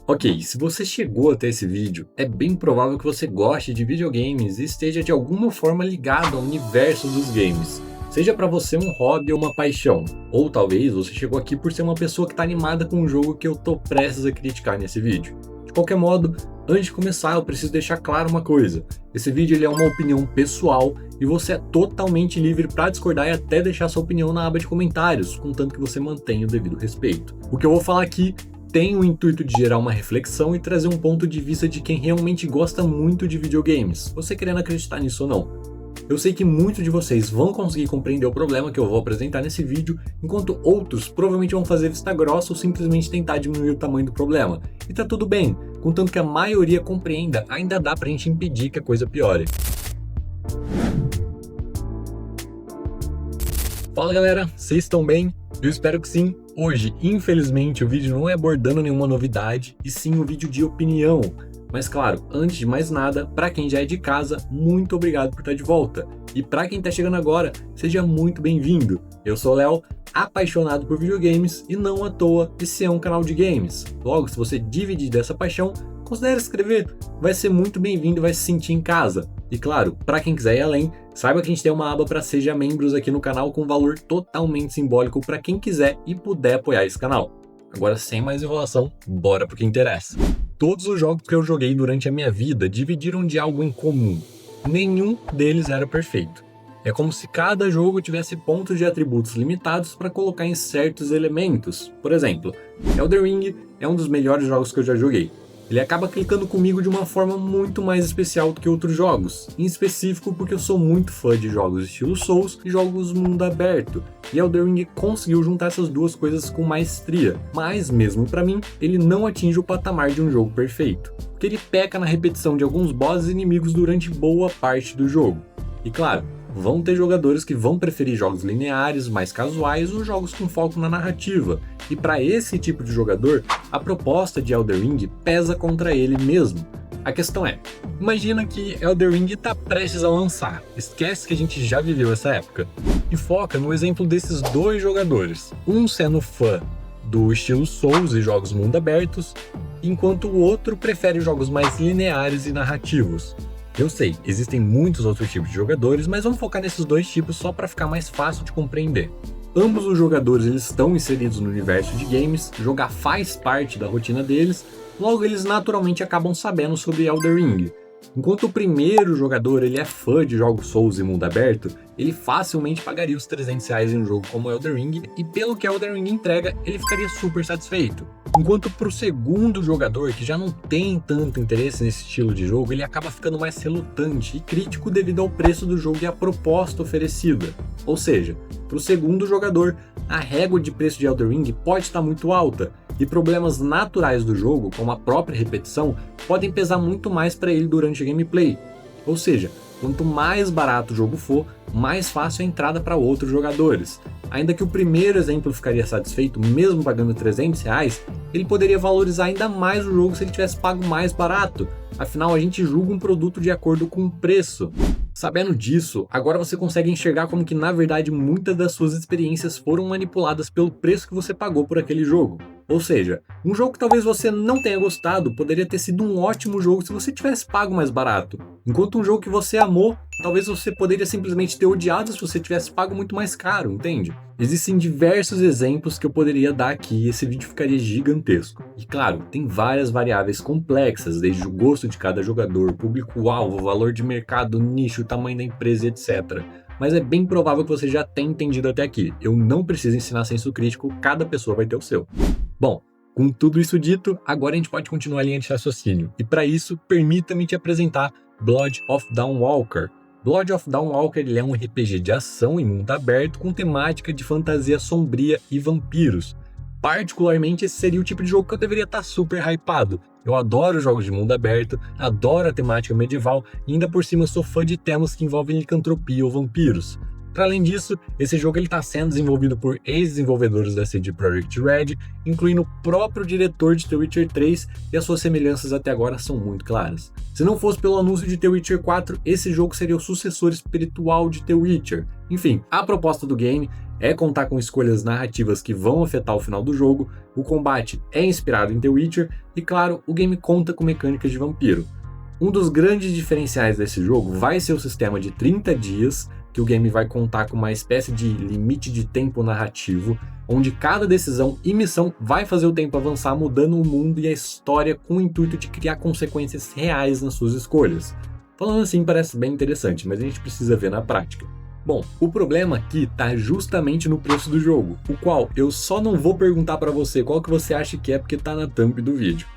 Ok, se você chegou até esse vídeo, é bem provável que você goste de videogames e esteja de alguma forma ligado ao universo dos games. Seja para você um hobby ou uma paixão, ou talvez você chegou aqui por ser uma pessoa que está animada com o jogo que eu tô prestes a criticar nesse vídeo. De qualquer modo, antes de começar eu preciso deixar claro uma coisa. Esse vídeo ele é uma opinião pessoal e você é totalmente livre para discordar e até deixar sua opinião na aba de comentários, contanto que você mantenha o devido respeito. O que eu vou falar aqui tem o intuito de gerar uma reflexão e trazer um ponto de vista de quem realmente gosta muito de videogames, você querendo acreditar nisso ou não. Eu sei que muitos de vocês vão conseguir compreender o problema que eu vou apresentar nesse vídeo, enquanto outros provavelmente vão fazer vista grossa ou simplesmente tentar diminuir o tamanho do problema. E tá tudo bem, contanto que a maioria compreenda, ainda dá pra gente impedir que a coisa piore. Fala galera, vocês estão bem? Eu espero que sim. Hoje, infelizmente, o vídeo não é abordando nenhuma novidade, e sim um vídeo de opinião. Mas claro, antes de mais nada, para quem já é de casa, muito obrigado por estar de volta. E para quem está chegando agora, seja muito bem-vindo. Eu sou o Léo, apaixonado por videogames, e não à toa, esse é um canal de games. Logo, se você dividir dessa paixão, considere se inscrever, vai ser muito bem-vindo e vai se sentir em casa. E claro, para quem quiser ir além, saiba que a gente tem uma aba para Seja Membros aqui no canal com valor totalmente simbólico para quem quiser e puder apoiar esse canal. Agora, sem mais enrolação, bora pro que interessa. Todos os jogos que eu joguei durante a minha vida dividiram de algo em comum. Nenhum deles era perfeito. É como se cada jogo tivesse pontos de atributos limitados para colocar em certos elementos. Por exemplo, Elden Ring é um dos melhores jogos que eu já joguei. Ele acaba clicando comigo de uma forma muito mais especial do que outros jogos, em específico porque eu sou muito fã de jogos estilo Souls e jogos mundo aberto, e Elden Ring conseguiu juntar essas duas coisas com maestria, mas mesmo pra mim, ele não atinge o patamar de um jogo perfeito, porque ele peca na repetição de alguns bosses e inimigos durante boa parte do jogo. E claro, vão ter jogadores que vão preferir jogos lineares, mais casuais ou jogos com foco na narrativa, e para esse tipo de jogador, a proposta de Elden Ring pesa contra ele mesmo. A questão é, imagina que Elden Ring está prestes a lançar, esquece que a gente já viveu essa época, e foca no exemplo desses dois jogadores, um sendo fã do estilo Souls e jogos mundo abertos, enquanto o outro prefere jogos mais lineares e narrativos. Eu sei, existem muitos outros tipos de jogadores, mas vamos focar nesses dois tipos só para ficar mais fácil de compreender. Ambos os jogadores eles estão inseridos no universo de games, jogar faz parte da rotina deles, logo eles naturalmente acabam sabendo sobre Elden Ring. Enquanto o primeiro jogador ele é fã de jogos Souls e mundo aberto, ele facilmente pagaria os R$300 em um jogo como Elden Ring, e pelo que Elden Ring entrega, ele ficaria super satisfeito. Enquanto para o segundo jogador, que já não tem tanto interesse nesse estilo de jogo, ele acaba ficando mais relutante e crítico devido ao preço do jogo e à proposta oferecida. Ou seja, para o segundo jogador, a régua de preço de Elden Ring pode estar muito alta, e problemas naturais do jogo, como a própria repetição, podem pesar muito mais para ele durante a gameplay. Ou seja, quanto mais barato o jogo for, mais fácil a entrada para outros jogadores. Ainda que o primeiro exemplo ficaria satisfeito mesmo pagando R$300, ele poderia valorizar ainda mais o jogo se ele tivesse pago mais barato. Afinal, a gente julga um produto de acordo com o preço. Sabendo disso, agora você consegue enxergar como que na verdade muitas das suas experiências foram manipuladas pelo preço que você pagou por aquele jogo. Ou seja, um jogo que talvez você não tenha gostado poderia ter sido um ótimo jogo se você tivesse pago mais barato. Enquanto um jogo que você amou, talvez você poderia simplesmente ter odiado se você tivesse pago muito mais caro, entende? Existem diversos exemplos que eu poderia dar aqui e esse vídeo ficaria gigantesco. E claro, tem várias variáveis complexas, desde o gosto de cada jogador, público-alvo, valor de mercado, nicho, tamanho da empresa, etc. Mas é bem provável que você já tenha entendido até aqui. Eu não preciso ensinar senso crítico, cada pessoa vai ter o seu. Bom, com tudo isso dito, agora a gente pode continuar a linha de raciocínio. E para isso, permita-me te apresentar Blood of Dawnwalker. Blood of Dawnwalker ele é um RPG de ação em mundo aberto com temática de fantasia sombria e vampiros. Particularmente, esse seria o tipo de jogo que eu deveria estar super hypado. Eu adoro jogos de mundo aberto, adoro a temática medieval e ainda por cima sou fã de temas que envolvem licantropia ou vampiros. Para além disso, esse jogo está sendo desenvolvido por ex-desenvolvedores da CD Projekt Red, incluindo o próprio diretor de The Witcher 3, e as suas semelhanças até agora são muito claras. Se não fosse pelo anúncio de The Witcher 4, esse jogo seria o sucessor espiritual de The Witcher. Enfim, a proposta do game é contar com escolhas narrativas que vão afetar o final do jogo, o combate é inspirado em The Witcher e, claro, o game conta com mecânicas de vampiro. Um dos grandes diferenciais desse jogo vai ser o sistema de 30 dias, que o game vai contar com uma espécie de limite de tempo narrativo, onde cada decisão e missão vai fazer o tempo avançar, mudando o mundo e a história com o intuito de criar consequências reais nas suas escolhas. Falando assim parece bem interessante, mas a gente precisa ver na prática. Bom, o problema aqui está justamente no preço do jogo, o qual eu só não vou perguntar para você qual que você acha que é porque está na thumb do vídeo.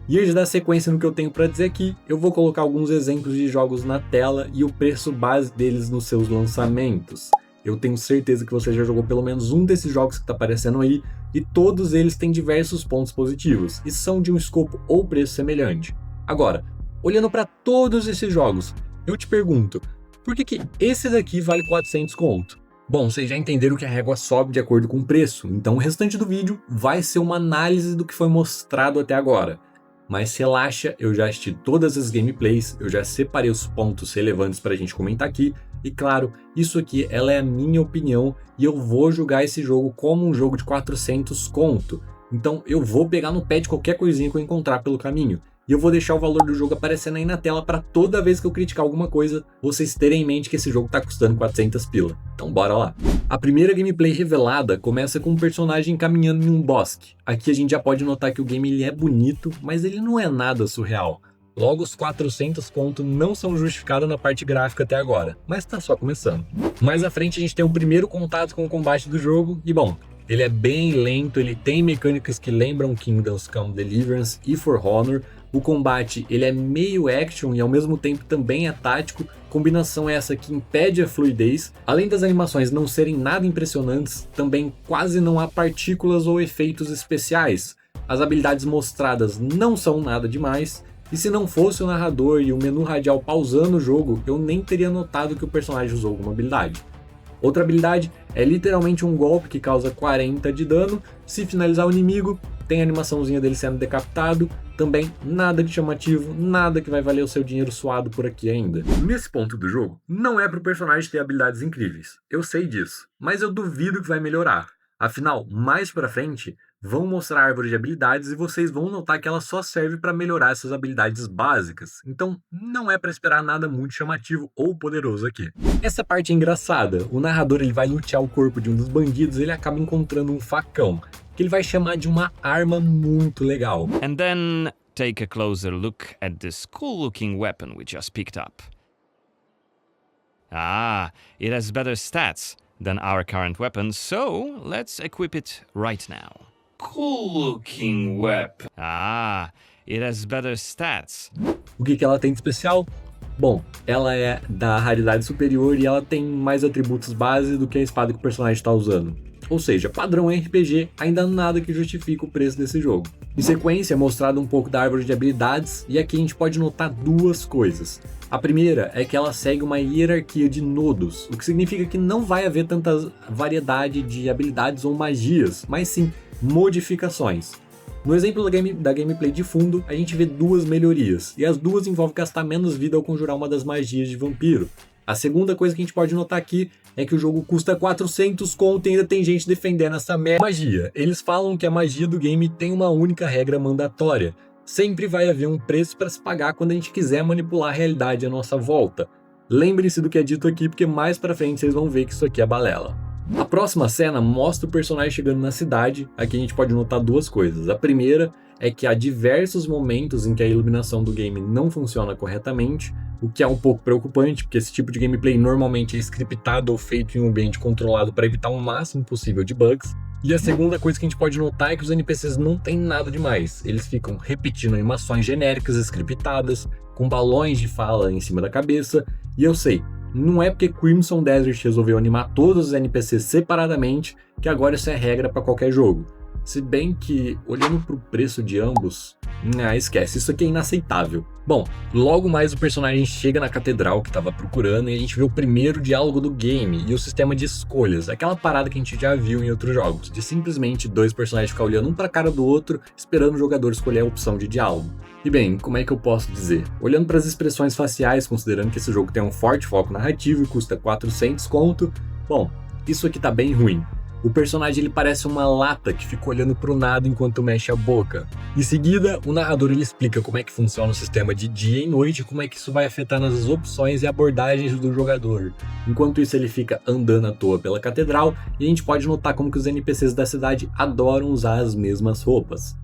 E antes de dar sequência no que eu tenho para dizer aqui, eu vou colocar alguns exemplos de jogos na tela e o preço base deles nos seus lançamentos. Eu tenho certeza que você já jogou pelo menos um desses jogos que está aparecendo aí, e todos eles têm diversos pontos positivos, e são de um escopo ou preço semelhante. Agora, olhando para todos esses jogos, eu te pergunto, por que esse daqui vale 400 conto? Bom, vocês já entenderam que a régua sobe de acordo com o preço, então o restante do vídeo vai ser uma análise do que foi mostrado até agora. Mas relaxa, eu já assisti todas as gameplays, eu já separei os pontos relevantes para a gente comentar aqui, e claro, isso aqui ela é a minha opinião e eu vou julgar esse jogo como um jogo de 400 conto. Então eu vou pegar no pé de qualquer coisinha que eu encontrar pelo caminho. E eu vou deixar o valor do jogo aparecendo aí na tela para toda vez que eu criticar alguma coisa, vocês terem em mente que esse jogo tá custando 400 pila. Então bora lá. A primeira gameplay revelada começa com um personagem caminhando em um bosque. Aqui a gente já pode notar que o game ele é bonito, mas ele não é nada surreal. Logo, os 400 conto não são justificados na parte gráfica até agora, mas tá só começando. Mais à frente a gente tem o primeiro contato com o combate do jogo e bom, ele é bem lento, ele tem mecânicas que lembram Kingdoms Come Deliverance e For Honor. O combate ele é meio action e ao mesmo tempo também é tático, combinação essa que impede a fluidez. Além das animações não serem nada impressionantes, também quase não há partículas ou efeitos especiais. As habilidades mostradas não são nada demais, e se não fosse o narrador e o menu radial pausando o jogo, eu nem teria notado que o personagem usou alguma habilidade. Outra habilidade é literalmente um golpe que causa 40 de dano, se finalizar o inimigo, tem a animaçãozinha dele sendo decapitado, também nada de chamativo, nada que vai valer o seu dinheiro suado por aqui ainda. Nesse ponto do jogo, não é pro personagem ter habilidades incríveis, eu sei disso, mas eu duvido que vai melhorar. Afinal, mais pra frente, vão mostrar a árvore de habilidades e vocês vão notar que ela só serve para melhorar essas habilidades básicas, então não é para esperar nada muito chamativo ou poderoso aqui. Essa parte é engraçada, o narrador ele vai lutear o corpo de um dos bandidos e ele acaba encontrando um facão, que ele vai chamar de uma arma muito legal. And then take a closer look at this cool-looking weapon we just picked up. Ah, it has better stats than our current weapon, so let's equip it right now. Cool-looking weapon. Ah, it has better stats. O que ela tem de especial? Bom, ela é da raridade superior e ela tem mais atributos base do que a espada que o personagem está usando. Ou seja, padrão RPG, ainda nada que justifique o preço desse jogo. Em sequência é mostrado um pouco da árvore de habilidades e aqui a gente pode notar duas coisas. A primeira é que ela segue uma hierarquia de nodos, o que significa que não vai haver tanta variedade de habilidades ou magias, mas sim modificações. No exemplo da gameplay de fundo, a gente vê duas melhorias, e as duas envolvem gastar menos vida ao conjurar uma das magias de vampiro. A segunda coisa que a gente pode notar aqui é que o jogo custa 400 conto e ainda tem gente defendendo essa magia. Eles falam que a magia do game tem uma única regra mandatória. Sempre vai haver um preço para se pagar quando a gente quiser manipular a realidade à nossa volta. Lembrem-se do que é dito aqui, porque mais pra frente vocês vão ver que isso aqui é balela. A próxima cena mostra o personagem chegando na cidade. Aqui a gente pode notar duas coisas. A primeira é que há diversos momentos em que a iluminação do game não funciona corretamente, o que é um pouco preocupante, porque esse tipo de gameplay normalmente é scriptado ou feito em um ambiente controlado para evitar o máximo possível de bugs. E a segunda coisa que a gente pode notar é que os NPCs não tem nada demais. Eles ficam repetindo animações genéricas scriptadas, com balões de fala em cima da cabeça, e eu sei, não é porque Crimson Desert resolveu animar todos os NPCs separadamente que agora isso é regra para qualquer jogo. Se bem que, olhando para o preço de ambos, esquece, isso aqui é inaceitável. Bom, logo mais o personagem chega na catedral que estava procurando e a gente vê o primeiro diálogo do game e o sistema de escolhas, aquela parada que a gente já viu em outros jogos, de simplesmente dois personagens ficar olhando um para a cara do outro, esperando o jogador escolher a opção de diálogo. E bem, como é que eu posso dizer? Olhando para as expressões faciais, considerando que esse jogo tem um forte foco narrativo e custa 400 conto, bom, isso aqui tá bem ruim. O personagem ele parece uma lata que fica olhando pro nada enquanto mexe a boca. Em seguida, o narrador ele explica como é que funciona o sistema de dia e noite e como é que isso vai afetar nas opções e abordagens do jogador. Enquanto isso, ele fica andando à toa pela catedral e a gente pode notar como que os NPCs da cidade adoram usar as mesmas roupas.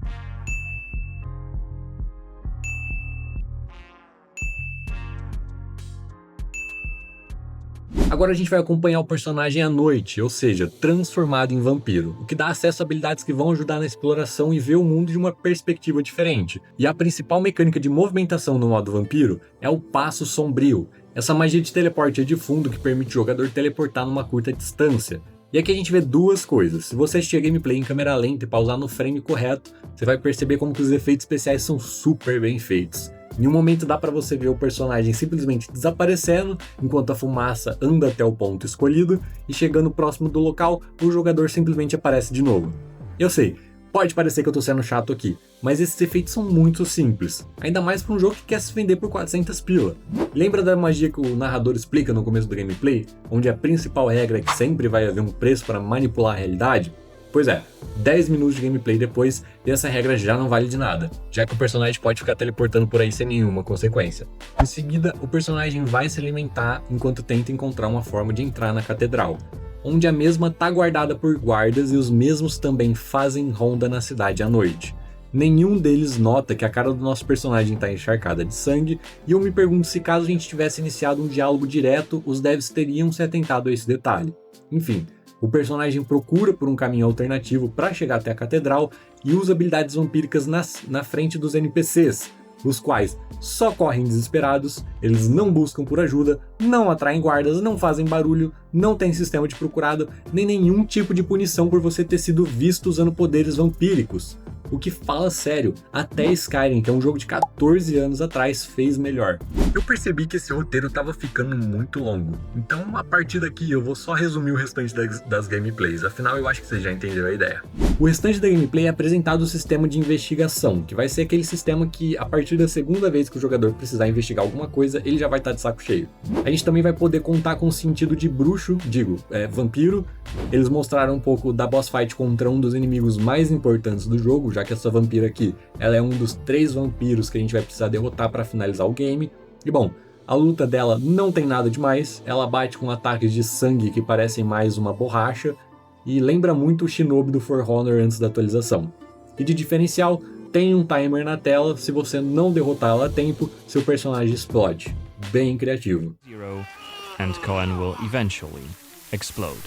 Agora a gente vai acompanhar o personagem à noite, ou seja, transformado em vampiro, o que dá acesso a habilidades que vão ajudar na exploração e ver o mundo de uma perspectiva diferente. E a principal mecânica de movimentação no modo vampiro é o passo sombrio, essa magia de teleporte de fundo que permite o jogador teleportar numa curta distância. E aqui a gente vê duas coisas. Se você assistir a gameplay em câmera lenta e pausar no frame correto, você vai perceber como que os efeitos especiais são super bem feitos. Em um momento dá pra você ver o personagem simplesmente desaparecendo, enquanto a fumaça anda até o ponto escolhido, e chegando próximo do local, o jogador simplesmente aparece de novo. Eu sei, pode parecer que eu tô sendo chato aqui, mas esses efeitos são muito simples, ainda mais pra um jogo que quer se vender por 400 pila. Lembra da magia que o narrador explica no começo do gameplay, onde a principal regra é que sempre vai haver um preço para manipular a realidade? Pois é, 10 minutos de gameplay depois e essa regra já não vale de nada, já que o personagem pode ficar teleportando por aí sem nenhuma consequência. Em seguida, o personagem vai se alimentar enquanto tenta encontrar uma forma de entrar na catedral, onde a mesma está guardada por guardas e os mesmos também fazem ronda na cidade à noite. Nenhum deles nota que a cara do nosso personagem está encharcada de sangue, e eu me pergunto se caso a gente tivesse iniciado um diálogo direto, os devs teriam se atentado a esse detalhe. Enfim, o personagem procura por um caminho alternativo para chegar até a catedral e usa habilidades vampíricas na frente dos NPCs, os quais só correm desesperados, eles não buscam por ajuda, não atraem guardas, não fazem barulho, não tem sistema de procurado, nem nenhum tipo de punição por você ter sido visto usando poderes vampíricos. O que fala sério, até Skyrim, que é um jogo de 14 anos atrás, fez melhor. Eu percebi que esse roteiro estava ficando muito longo, então a partir daqui eu vou só resumir o restante das gameplays, afinal eu acho que vocês já entenderam a ideia. O restante da gameplay é apresentado o sistema de investigação, que vai ser aquele sistema que a partir da segunda vez que o jogador precisar investigar alguma coisa, ele já vai estar de saco cheio. A gente também vai poder contar com o sentido de bruxo, vampiro. Eles mostraram um pouco da boss fight contra um dos inimigos mais importantes do jogo, já que essa vampira aqui, ela é um dos 3 vampiros que a gente vai precisar derrotar para finalizar o game. E bom, a luta dela não tem nada demais, ela bate com ataques de sangue que parecem mais uma borracha, e lembra muito o Shinobi do For Honor antes da atualização. E de diferencial, tem um timer na tela, se você não derrotar ela a tempo, seu personagem explode. Bem criativo. And Cohen will eventually explode.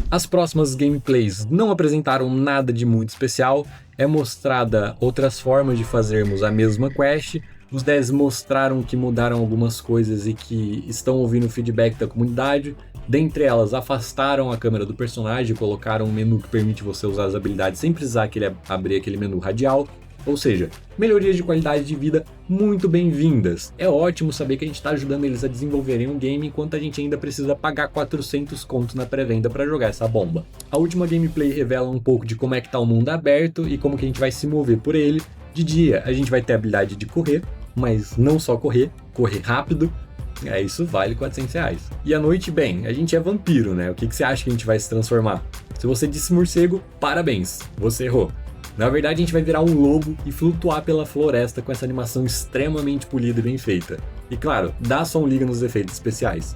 As próximas gameplays não apresentaram nada de muito especial, é mostrada outras formas de fazermos a mesma quest, os devs mostraram que mudaram algumas coisas e que estão ouvindo o feedback da comunidade, dentre elas afastaram a câmera do personagem e colocaram um menu que permite você usar as habilidades sem precisar abrir aquele menu radial, ou seja, melhorias de qualidade de vida muito bem-vindas. É ótimo saber que a gente está ajudando eles a desenvolverem um game enquanto a gente ainda precisa pagar 400 conto na pré-venda para jogar essa bomba. A última gameplay revela um pouco de como é que tá o mundo aberto e como que a gente vai se mover por ele. De dia a gente vai ter a habilidade de correr, mas não só correr rápido. Isso vale 400 reais. E à noite, bem, a gente é vampiro, né? O que você acha que a gente vai se transformar? Se você disse morcego, parabéns, você errou. Na verdade, a gente vai virar um lobo e flutuar pela floresta com essa animação extremamente polida e bem feita. E claro, dá só um liga nos efeitos especiais.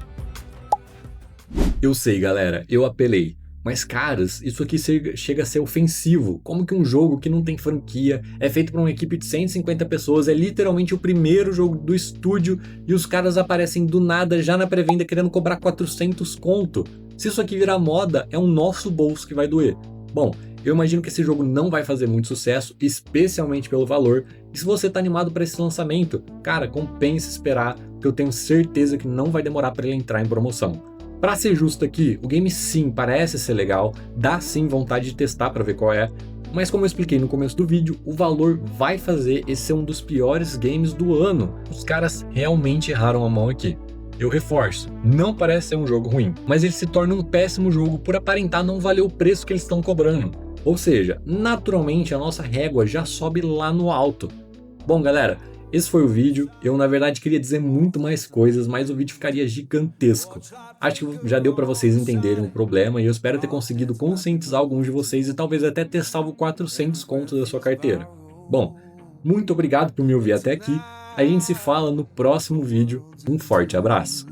Eu sei, galera, eu apelei. Mas caras, isso aqui chega a ser ofensivo. Como que um jogo que não tem franquia, é feito por uma equipe de 150 pessoas, é literalmente o primeiro jogo do estúdio e os caras aparecem do nada já na pré-venda querendo cobrar 400 conto? Se isso aqui virar moda, é o nosso bolso que vai doer. Bom, eu imagino que esse jogo não vai fazer muito sucesso, especialmente pelo valor, e se você tá animado para esse lançamento, cara, compensa esperar, porque eu tenho certeza que não vai demorar para ele entrar em promoção. Pra ser justo aqui, o game sim parece ser legal, dá sim vontade de testar para ver qual é, mas como eu expliquei no começo do vídeo, o valor vai fazer esse ser um dos piores games do ano. Os caras realmente erraram a mão aqui. Eu reforço, não parece ser um jogo ruim, mas ele se torna um péssimo jogo por aparentar não valer o preço que eles estão cobrando. Ou seja, naturalmente a nossa régua já sobe lá no alto. Bom galera, Esse foi o vídeo. Eu, na verdade, queria dizer muito mais coisas, mas o vídeo ficaria gigantesco. Acho que já deu para vocês entenderem o problema e eu espero ter conseguido conscientizar alguns de vocês e talvez até ter salvo 400 contos da sua carteira. Bom, muito obrigado por me ouvir até aqui. A gente se fala no próximo vídeo. Um forte abraço!